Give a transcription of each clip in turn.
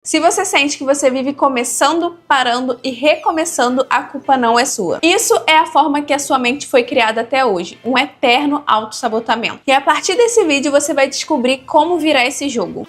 Se você sente que você vive começando, parando e recomeçando, a culpa não é sua. Isso é a forma que a sua mente foi criada até hoje, um eterno autossabotamento. E a partir desse vídeo você vai descobrir como virar esse jogo.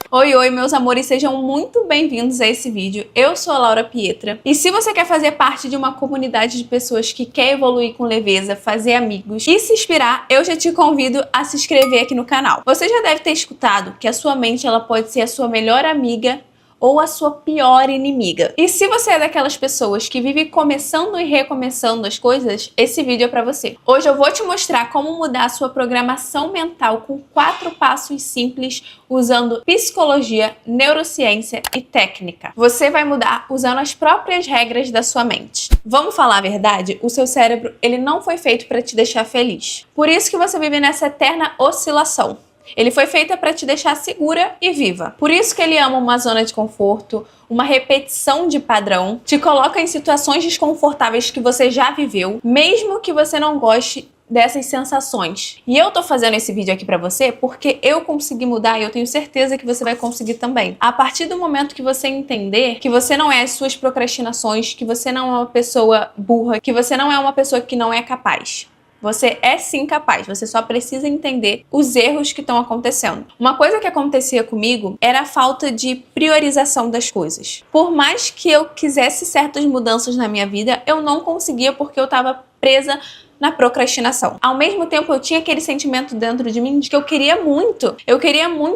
Oi, meus amores, sejam muito bem-vindos a esse vídeo. Eu sou a Laura Pietra e se você quer fazer parte de uma comunidade de pessoas que quer evoluir com leveza, fazer amigos e se inspirar, eu já te convido a se inscrever aqui no canal. Você já deve ter escutado que a sua mente ela pode ser a sua melhor amiga ou a sua pior inimiga. E se você é daquelas pessoas que vive começando e recomeçando as coisas, esse vídeo é pra você. Hoje eu vou te mostrar como mudar a sua programação mental com 4 passos simples usando psicologia, neurociência e técnica. Você vai mudar usando as próprias regras da sua mente. Vamos falar a verdade? O seu cérebro, ele não foi feito para te deixar feliz. Por isso que você vive nessa eterna oscilação. Ele foi feito para te deixar segura e viva. Por isso que ele ama uma zona de conforto, uma repetição de padrão, te coloca em situações desconfortáveis que você já viveu, mesmo que você não goste dessas sensações. E eu tô fazendo esse vídeo aqui pra você porque eu consegui mudar e eu tenho certeza que você vai conseguir também. A partir do momento que você entender que você não é as suas procrastinações, que você não é uma pessoa burra, que você não é uma pessoa que não é capaz. Você é sim capaz, você só precisa entender os erros que estão acontecendo. Uma coisa que acontecia comigo era a falta de priorização das coisas. Por mais que eu quisesse certas mudanças na minha vida, eu não conseguia porque eu estava presa na procrastinação. Ao mesmo tempo, eu tinha aquele sentimento dentro de mim de que eu queria muito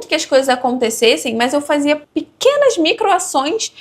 que as coisas acontecessem, mas eu fazia pequenas microações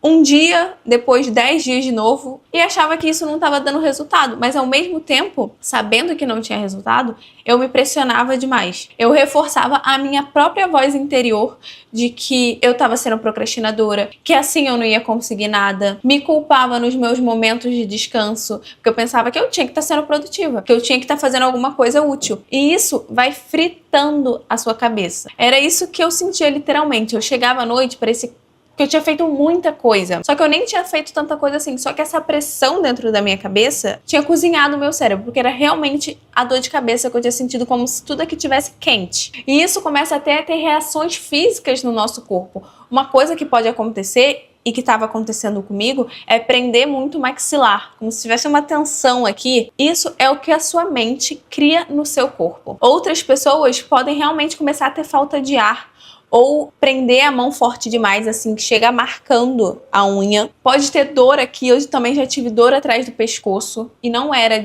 um dia, depois 10 dias de novo, e achava que isso não estava dando resultado. Mas ao mesmo tempo, sabendo que não tinha resultado, eu me pressionava demais. Eu reforçava a minha própria voz interior de que eu estava sendo procrastinadora, que assim eu não ia conseguir nada. Me culpava nos meus momentos de descanso, porque eu pensava que eu tinha que estar sendo produtiva, que eu tinha que estar fazendo alguma coisa útil. E isso vai fritando a sua cabeça. Era isso que eu sentia literalmente. Eu chegava à noite, parecia que eu tinha feito muita coisa. Só que eu nem tinha feito tanta coisa assim. Só que essa pressão dentro da minha cabeça tinha cozinhado o meu cérebro. Porque era realmente a dor de cabeça que eu tinha sentido como se tudo aqui tivesse quente. E isso começa até a ter reações físicas no nosso corpo. Uma coisa que pode acontecer e que estava acontecendo comigo é prender muito o maxilar. Como se tivesse uma tensão aqui. Isso é o que a sua mente cria no seu corpo. Outras pessoas podem realmente começar a ter falta de ar. Ou prender a mão forte demais, assim, que chega marcando a unha. Pode ter dor aqui, eu também já tive dor atrás do pescoço. E não era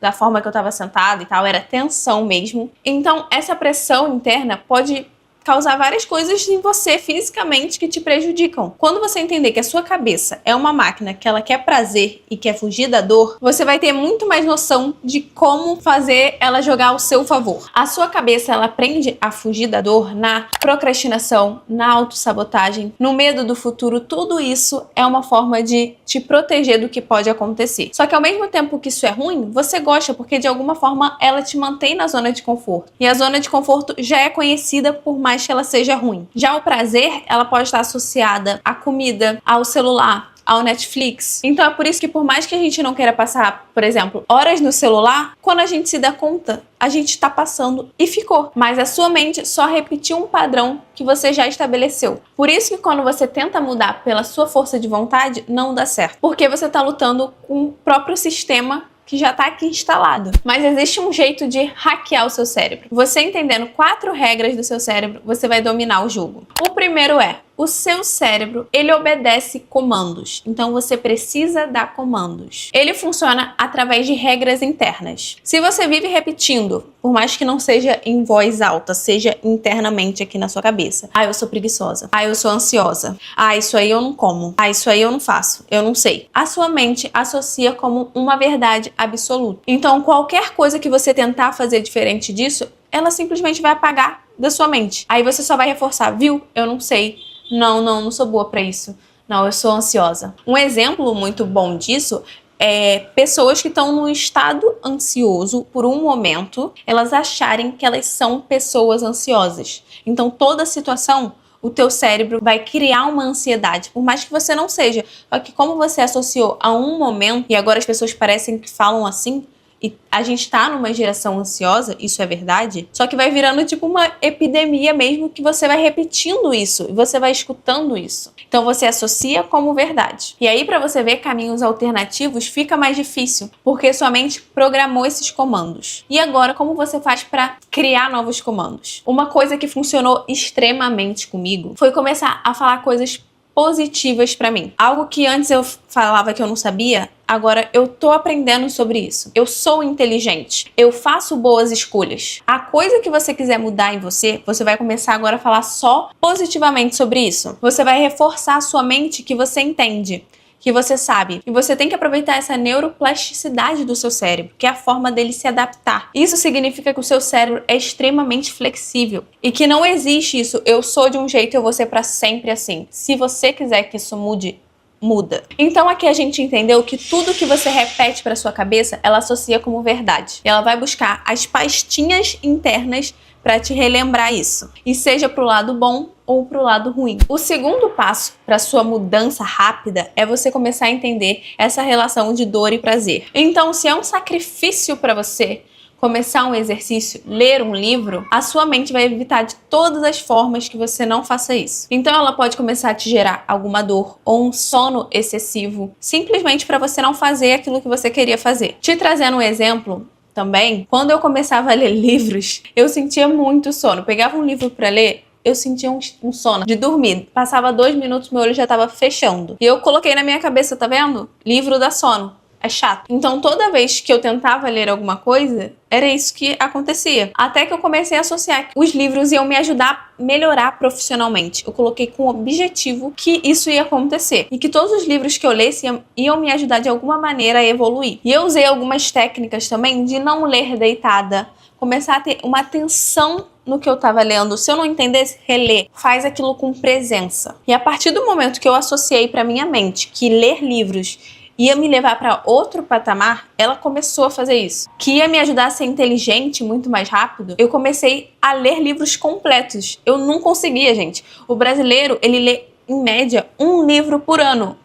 da forma que eu tava sentada e tal, era tensão mesmo. Então, essa pressão interna pode causar várias coisas em você fisicamente que te prejudicam. Quando você entender que a sua cabeça é uma máquina que ela quer prazer e quer fugir da dor, você vai ter muito mais noção de como fazer ela jogar ao seu favor. A sua cabeça, ela aprende a fugir da dor na procrastinação, na autossabotagem, no medo do futuro. Tudo isso é uma forma de te proteger do que pode acontecer. Só que ao mesmo tempo que isso é ruim, você gosta porque de alguma forma ela te mantém na zona de conforto. E a zona de conforto já é conhecida por mais que ela seja ruim. Já o prazer, ela pode estar associada à comida, ao celular, ao Netflix. Então é por isso que por mais que a gente não queira passar, por exemplo, horas no celular, quando a gente se dá conta, a gente está passando e ficou. Mas a sua mente só repetiu um padrão que você já estabeleceu. Por isso que quando você tenta mudar pela sua força de vontade, não dá certo. Porque você está lutando com o próprio sistema que já está aqui instalado. Mas existe um jeito de hackear o seu cérebro. Você entendendo 4 regras do seu cérebro, você vai dominar o jogo. O primeiro é: o seu cérebro, ele obedece comandos. Então você precisa dar comandos. Ele funciona através de regras internas. Se você vive repetindo, por mais que não seja em voz alta, seja internamente aqui na sua cabeça. Ah, eu sou preguiçosa. Ah, eu sou ansiosa. Ah, isso aí eu não como. Ah, isso aí eu não faço. Eu não sei. A sua mente associa como uma verdade absoluta. Então qualquer coisa que você tentar fazer diferente disso, ela simplesmente vai apagar da sua mente. Aí você só vai reforçar, viu? Eu não sei. Não sou boa pra isso. Não, eu sou ansiosa. Um exemplo muito bom disso é pessoas que estão num estado ansioso por um momento, elas acharem que elas são pessoas ansiosas. Então toda situação, o teu cérebro vai criar uma ansiedade, por mais que você não seja. Só que como você associou a um momento, e agora as pessoas parecem que falam assim, e a gente tá numa geração ansiosa, isso é verdade, só que vai virando tipo uma epidemia mesmo, que você vai repetindo isso e você vai escutando isso. Então você associa como verdade. E aí, para você ver caminhos alternativos, fica mais difícil, porque sua mente programou esses comandos. E agora, como você faz para criar novos comandos? Uma coisa que funcionou extremamente comigo foi começar a falar coisas positivas pra mim. Algo que antes eu falava que eu não sabia, agora eu tô aprendendo sobre isso. Eu sou inteligente. Eu faço boas escolhas. A coisa que você quiser mudar em você, você vai começar agora a falar só positivamente sobre isso. Você vai reforçar a sua mente que você entende, que você sabe. E você tem que aproveitar essa neuroplasticidade do seu cérebro, que é a forma dele se adaptar. Isso significa que o seu cérebro é extremamente flexível e que não existe isso, eu sou de um jeito e eu vou ser pra sempre assim. Se você quiser que isso mude, muda. Então aqui a gente entendeu que tudo que você repete para sua cabeça, ela associa como verdade. E ela vai buscar as pastinhas internas para te relembrar isso. E seja pro lado bom ou pro lado ruim. O segundo passo para sua mudança rápida é você começar a entender essa relação de dor e prazer. Então, se é um sacrifício para você começar um exercício, ler um livro, a sua mente vai evitar de todas as formas que você não faça isso. Então ela pode começar a te gerar alguma dor ou um sono excessivo, simplesmente para você não fazer aquilo que você queria fazer. Te trazendo um exemplo também, quando eu começava a ler livros, eu sentia muito sono. Eu pegava um livro para ler, eu sentia um sono de dormir. Passava 2 minutos, meu olho já estava fechando. E eu coloquei na minha cabeça, tá vendo? Livro dá sono. É chato. Então toda vez que eu tentava ler alguma coisa, era isso que acontecia. Até que eu comecei a associar que os livros iam me ajudar a melhorar profissionalmente. Eu coloquei com o objetivo que isso ia acontecer. E que todos os livros que eu lesse iam me ajudar de alguma maneira a evoluir. E eu usei algumas técnicas também de não ler deitada. Começar a ter uma atenção no que eu tava lendo. Se eu não entendesse, reler. Faz aquilo com presença. E a partir do momento que eu associei pra minha mente que ler livros ia me levar para outro patamar, ela começou a fazer isso. Que ia me ajudar a ser inteligente muito mais rápido, eu comecei a ler livros completos. Eu não conseguia, gente. O brasileiro, ele lê em média 1 livro por ano.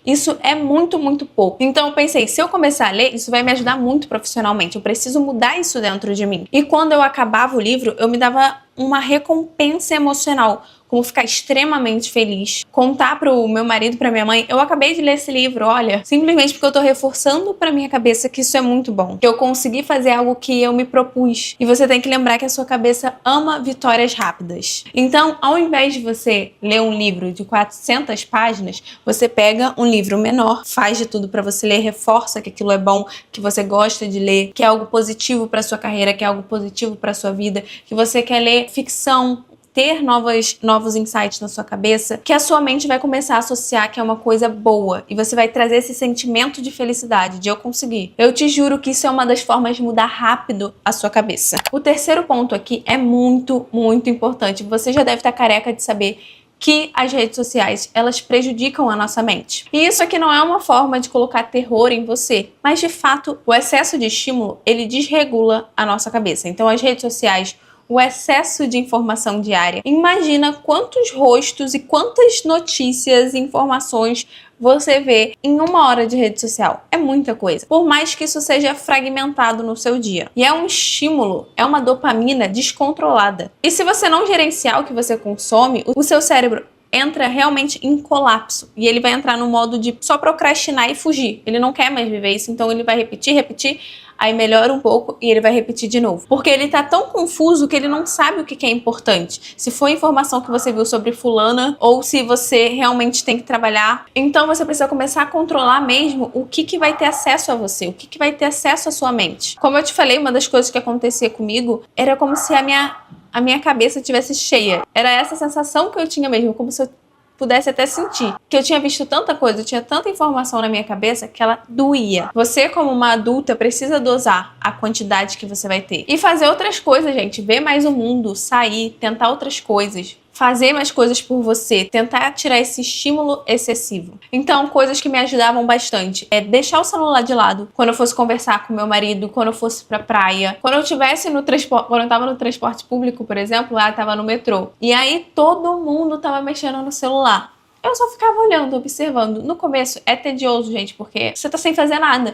Isso é muito, muito pouco. Então eu pensei, se eu começar a ler, isso vai me ajudar muito profissionalmente. Eu preciso mudar isso dentro de mim. E quando eu acabava o livro, eu me dava uma recompensa emocional, como ficar extremamente feliz, contar pro meu marido, pra minha mãe, eu acabei de ler esse livro, olha, simplesmente porque eu tô reforçando pra minha cabeça que isso é muito bom, que eu consegui fazer algo que eu me propus. E você tem que lembrar que a sua cabeça ama vitórias rápidas. Então, ao invés de você ler um livro de 400 páginas, você pega um livro menor, faz de tudo pra você ler, reforça que aquilo é bom, que você gosta de ler, que é algo positivo pra sua carreira, que é algo positivo pra sua vida, que você quer ler ficção, ter novos insights na sua cabeça, que a sua mente vai começar a associar que é uma coisa boa e você vai trazer esse sentimento de felicidade, de eu conseguir. Eu te juro que isso é uma das formas de mudar rápido a sua cabeça. O terceiro ponto aqui é muito, muito importante. Você já deve estar careca de saber que as redes sociais, elas prejudicam a nossa mente. E isso aqui não é uma forma de colocar terror em você, mas de fato, o excesso de estímulo, ele desregula a nossa cabeça. Então as redes sociais, o excesso de informação diária. Imagina quantos rostos e quantas notícias e informações você vê em 1 hora de rede social. É muita coisa. Por mais que isso seja fragmentado no seu dia. E é um estímulo, é uma dopamina descontrolada. E se você não gerenciar o que você consome, o seu cérebro entra realmente em colapso. E ele vai entrar no modo de só procrastinar e fugir. Ele não quer mais viver isso, então ele vai repetir, aí melhora um pouco e ele vai repetir de novo. Porque ele tá tão confuso que ele não sabe o que é importante. Se foi informação que você viu sobre fulana ou se você realmente tem que trabalhar. Então você precisa começar a controlar mesmo o que vai ter acesso a você, o que vai ter acesso à sua mente. Como eu te falei, uma das coisas que acontecia comigo era como se a minha cabeça estivesse cheia. Era essa sensação que eu tinha mesmo, como se eu pudesse até sentir. Que eu tinha visto tanta coisa, eu tinha tanta informação na minha cabeça que ela doía. Você, como uma adulta, precisa dosar a quantidade que você vai ter. E fazer outras coisas, gente. Ver mais o mundo, sair, tentar outras coisas. Fazer mais coisas por você, tentar tirar esse estímulo excessivo. Então, coisas que me ajudavam bastante é deixar o celular de lado quando eu fosse conversar com meu marido, quando eu fosse pra praia, quando eu tivesse no transporte, quando eu tava no transporte público, por exemplo, lá eu tava no metrô. E aí todo mundo tava mexendo no celular. Eu só ficava olhando, observando. No começo é tedioso, gente, porque você tá sem fazer nada.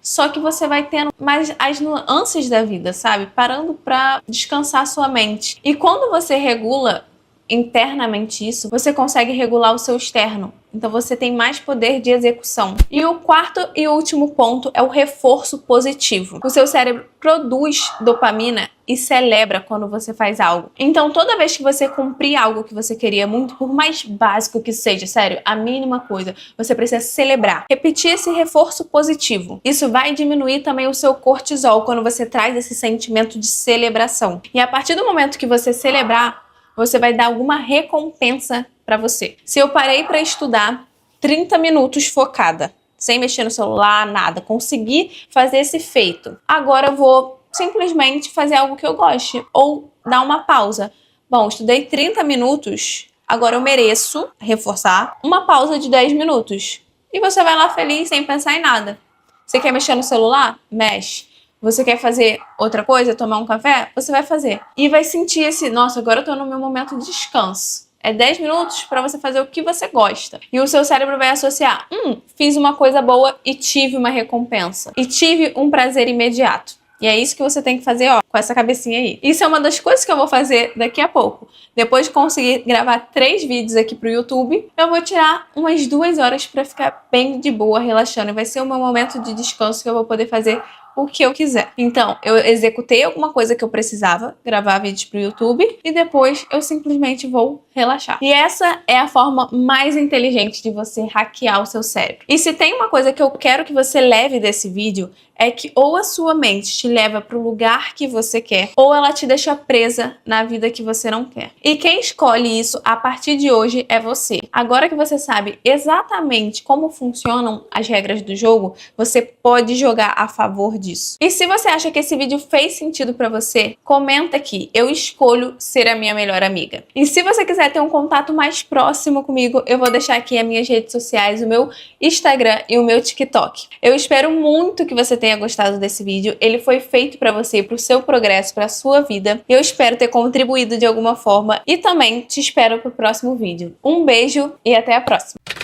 só que você vai tendo mais as nuances da vida, sabe? Parando pra descansar sua mente. E quando você regula internamente isso, você consegue regular o seu externo. Então você tem mais poder de execução. E o quarto e último ponto é o reforço positivo. O seu cérebro produz dopamina e celebra quando você faz algo. Então toda vez que você cumprir algo que você queria muito, por mais básico que seja, sério, a mínima coisa, você precisa celebrar. Repetir esse reforço positivo. Isso vai diminuir também o seu cortisol quando você traz esse sentimento de celebração. E a partir do momento que você celebrar, você vai dar alguma recompensa para você. Se eu parei para estudar 30 minutos focada, sem mexer no celular, nada, consegui fazer esse feito. Agora eu vou simplesmente fazer algo que eu goste ou dar uma pausa. Bom, estudei 30 minutos, agora eu mereço reforçar uma pausa de 10 minutos. E você vai lá feliz, sem pensar em nada. Você quer mexer no celular? Mexe. Você quer fazer outra coisa, tomar um café? Você vai fazer. E vai sentir esse, nossa, agora eu tô no meu momento de descanso. É 10 minutos para você fazer o que você gosta. E o seu cérebro vai associar, fiz uma coisa boa e tive uma recompensa. E tive um prazer imediato. E é isso que você tem que fazer, ó, com essa cabecinha aí. Isso é uma das coisas que eu vou fazer daqui a pouco. Depois de conseguir gravar 3 vídeos aqui pro YouTube, eu vou tirar umas 2 horas pra ficar bem de boa, relaxando. E vai ser o meu momento de descanso que eu vou poder fazer o que eu quiser. Então, eu executei alguma coisa que eu precisava, gravar vídeos pro YouTube, e depois eu simplesmente vou relaxar. E essa é a forma mais inteligente de você hackear o seu cérebro. E se tem uma coisa que eu quero que você leve desse vídeo, é que ou a sua mente te leva pro lugar que você quer, ou ela te deixa presa na vida que você não quer. E quem escolhe isso a partir de hoje é você. Agora que você sabe exatamente como funcionam as regras do jogo, você pode jogar a favor disso. E se você acha que esse vídeo fez sentido pra você, comenta aqui. Eu escolho ser a minha melhor amiga. E se você quiser ter um contato mais próximo comigo, eu vou deixar aqui as minhas redes sociais, o meu Instagram e o meu TikTok. Eu espero muito que você tenha gostado desse vídeo. Ele foi feito pra você, pro seu progresso, pra sua vida. Eu espero ter contribuído de alguma forma e também te espero pro próximo vídeo. Um beijo e até a próxima!